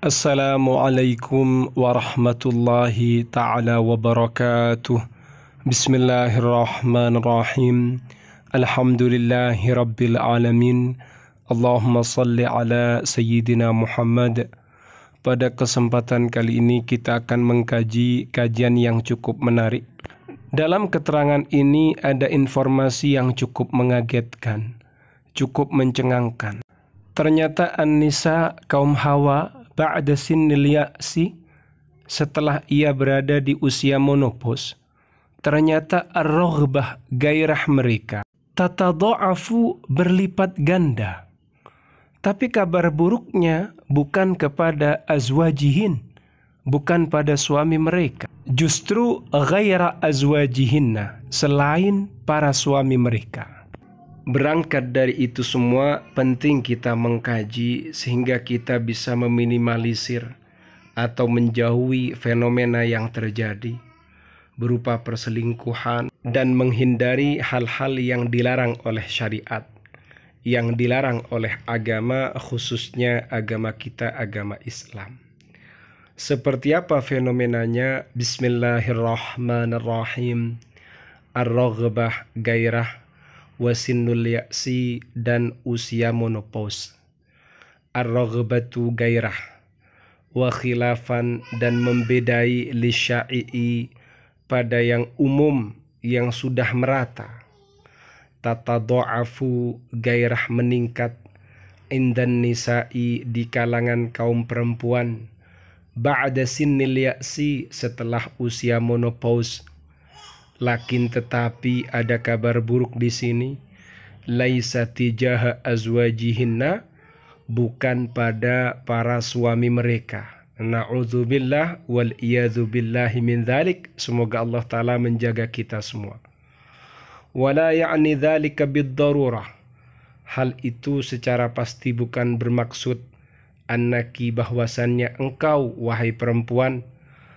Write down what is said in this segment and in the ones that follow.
Assalamualaikum warahmatullahi ta'ala wabarakatuh. Bismillahirrahmanirrahim. Alhamdulillahi rabbil alamin. Allahumma salli ala Sayyidina Muhammad. Pada kesempatan kali ini kita akan mengkaji kajian yang cukup menarik. Dalam keterangan ini ada informasi yang cukup mengagetkan, cukup mencengangkan. Ternyata An-Nisa kaum Hawa ba'da sinnil ya'si, setelah ia berada di usia menopause, ternyata ar-raghbah gairah mereka tatadha'afu, berlipat ganda. Tapi kabar buruknya bukan kepada azwajihin, bukan pada suami mereka. Justru ghaira azwajihinna, selain para suami mereka. Berangkat dari itu semua, penting kita mengkaji sehingga kita bisa meminimalisir atau menjauhi fenomena yang terjadi berupa perselingkuhan dan menghindari hal-hal yang dilarang oleh syariat, yang dilarang oleh agama, khususnya agama kita, agama Islam. Seperti apa fenomenanya? Bismillahirrahmanirrahim. Ar-raghbah gairah, wasinnul ya'si, dan usia menopause. Ar-raghbatu gairah wa khilafan, dan membedai li sya'i'i, pada yang umum, yang sudah merata. Tatadha'afu gairah, meningkat, indan nisa'i, di kalangan kaum perempuan, ba'da sinnil ya'si, setelah usia menopause. Lakin tetapi ada kabar buruk di sini, laisa tijaha azwajihinna, bukan pada para suami mereka. Na'udzubillah wal iyadzu billahi min dzalik. Semoga Allah Ta'ala menjaga kita semua. Wala ya'ni dzalika bid-darurah, hal itu secara pasti bukan bermaksud annaki, bahwasannya engkau wahai perempuan,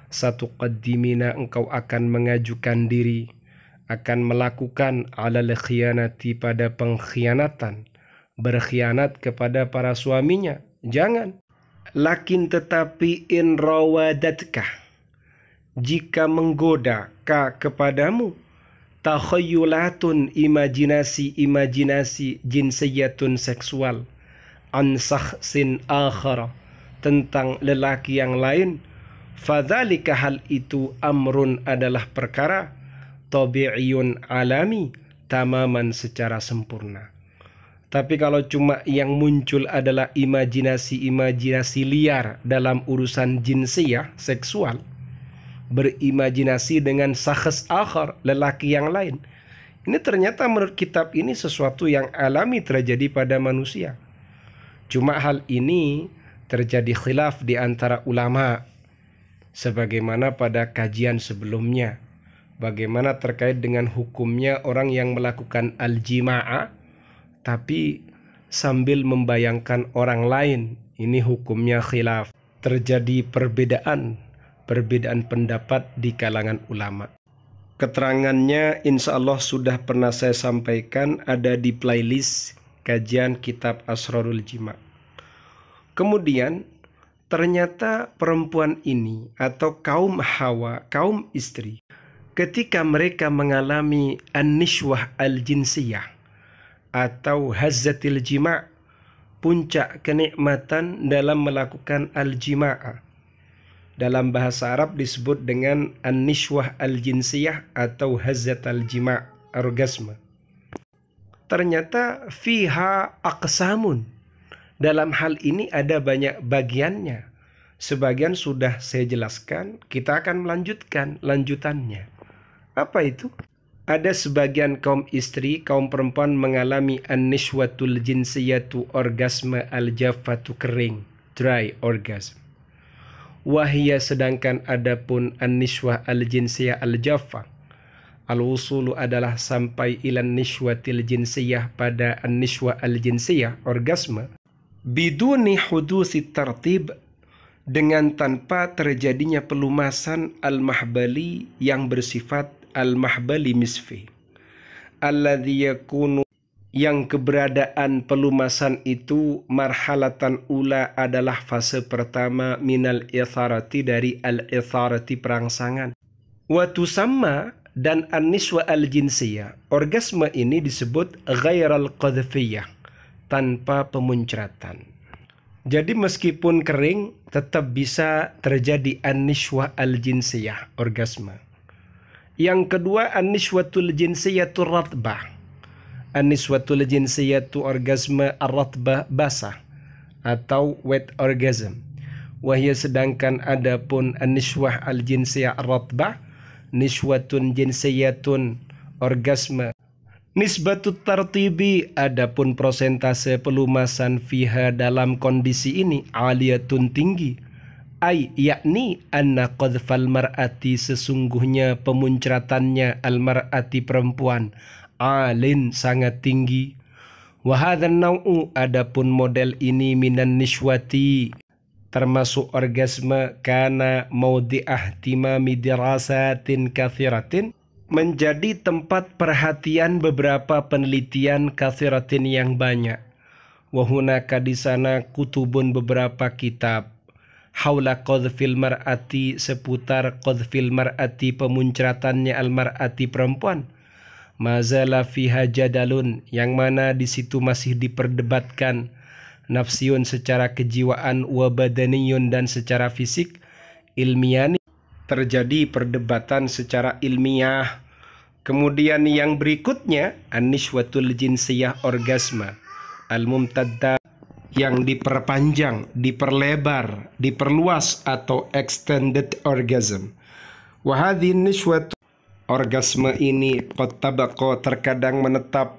satu qaddimina, engkau akan mengajukan diri, akan melakukan alal khiyanati, pada pengkhianatan, berkhianat kepada para suaminya. Jangan. Lakin tetapi in rawadatkah, jika menggoda ka kepadamu, takhayyulatun, imajinasi jinsiyatun, seksual, an sakhsin akhara, tentang lelaki yang lain, fadzalika, hal itu, amrun, adalah perkara, tabi'iyun, alami, tamaman, secara sempurna. Tapi kalau cuma yang muncul adalah imajinasi liar dalam urusan jinsiyah, seksual, berimajinasi dengan sakhs akhar, lelaki yang lain, ini ternyata menurut kitab ini sesuatu yang alami terjadi pada manusia. Cuma hal ini terjadi khilaf di antara ulama, sebagaimana pada kajian sebelumnya. Bagaimana terkait dengan hukumnya orang yang melakukan al-jima'ah tapi sambil membayangkan orang lain. Ini hukumnya khilaf. Terjadi perbedaan pendapat di kalangan ulama. Keterangannya insya Allah sudah pernah saya sampaikan, ada di playlist kajian kitab Asrarul Jima'. Kemudian ternyata perempuan ini atau kaum Hawa, kaum istri, ketika mereka mengalami an-nishwah al-jinsiyah atau hazzatil jima', puncak kenikmatan dalam melakukan al-jima'ah, dalam bahasa Arab disebut dengan an-nishwah al-jinsiyah atau hazzatul jima', orgasme. Ternyata fiha aqsamun, dalam hal ini ada banyak bagiannya. Sebagian sudah saya jelaskan, kita akan melanjutkan lanjutannya. Apa itu? Ada sebagian kaum istri, kaum perempuan mengalami an-nishwatul jinsiyatu, orgasme al-jaffatu, kering, dry orgasm. Wahia, sedangkan adapun an-nishwah al-jinsiyah al-jaffa, al-wusulu, adalah sampai ilan nishwatil jinsiyah, pada an-nishwah al-jinsiyah, orgasme, biduni hudusi tartib, dengan tanpa terjadinya pelumasan al-mahbali, yang bersifat al-mahbali misfi, alladhi yakunu, yang keberadaan pelumasan itu marhalatan ula adalah fase pertama minal itharati dari al-itharati perangsangan. Wa tusamma dan an-niswa al-jinsiyah. Orgasme ini disebut ghairal qadhfiyah, tanpa pemuncratan. Jadi meskipun kering tetap bisa terjadi an-niswa al-jinsiyah, orgasme. Yang kedua an-niswatul jinsiyatur ratbah. An-niswatul jinsiyatu orgasme ar-ratbah basah atau wet orgasm. Wahya sedangkan adapun an-niswah al-jinsiyah ar-ratbah, niswatun jinsiyatun orgasme nisbatut tartibi, adapun prosentase pelumasan fiha dalam kondisi ini aliyatun tinggi. Ay yakni anna qadfal mar'ati, sesungguhnya pemuncratannya al-mar'ati perempuan alin sangat tinggi. Wa hadzal nau'u, adapun model ini minan niswati termasuk orgasme kana maudi'ah timami dirasatin kathiratin, menjadi tempat perhatian beberapa penelitian kathiratin yang banyak. Wa hunaka di sana kutubun beberapa kitab haula qadfil mar'ati, seputar qadfil mar'ati pemuncratannya al-mar'ati perempuan. Mazala fiha jadalun, yang mana di situ masih diperdebatkan, nafsiun secara kejiwaan, wa badaniyun dan secara fisik, ilmiah terjadi perdebatan secara ilmiah. Kemudian yang berikutnya an-niswatul jinsiyah orgasme al-mumtaddah, yang diperpanjang, diperlebar, diperluas atau extended orgasm. Wa hadhihi niswatu, orgasme ini qad tabaqa terkadang menetap,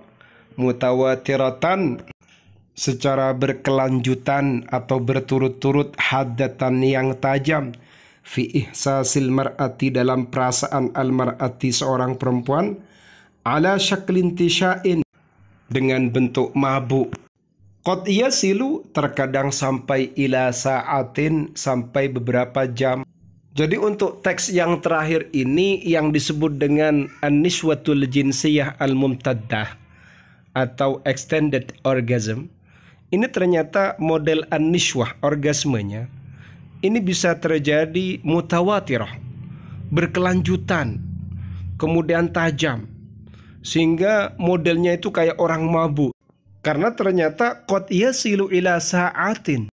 mutawatiratan secara berkelanjutan atau berturut-turut, haddatan yang tajam, fi ihsasil mar'ati dalam perasaan al-mar'ati seorang perempuan, ala syaklin tisya'in dengan bentuk mabuk. Qad yasilu terkadang sampai ila sa'atin, sampai beberapa jam. Jadi untuk teks yang terakhir ini yang disebut dengan an-niswatul jinsiyah al-mumtaddah atau extended orgasm, ini ternyata model an-niswah orgasmenya ini bisa terjadi mutawatirah, berkelanjutan, kemudian tajam, sehingga modelnya itu kayak orang mabuk. Karena ternyata qad yasilu ila sa'atin,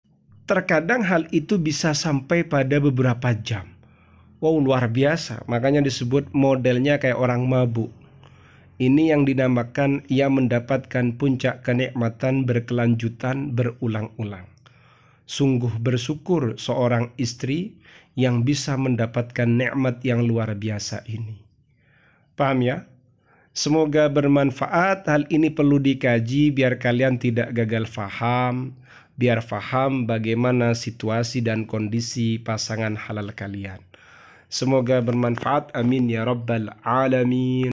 terkadang hal itu bisa sampai pada beberapa jam. Wow, luar biasa. Makanya disebut modelnya kayak orang mabuk. Ini yang dinamakan ia mendapatkan puncak kenikmatan berkelanjutan berulang-ulang. Sungguh bersyukur seorang istri yang bisa mendapatkan nikmat yang luar biasa ini. Paham ya? Semoga bermanfaat. Hal ini perlu dikaji biar kalian tidak gagal faham, biar faham bagaimana situasi dan kondisi pasangan halal kalian. Semoga bermanfaat. Amin ya rabbal alamin.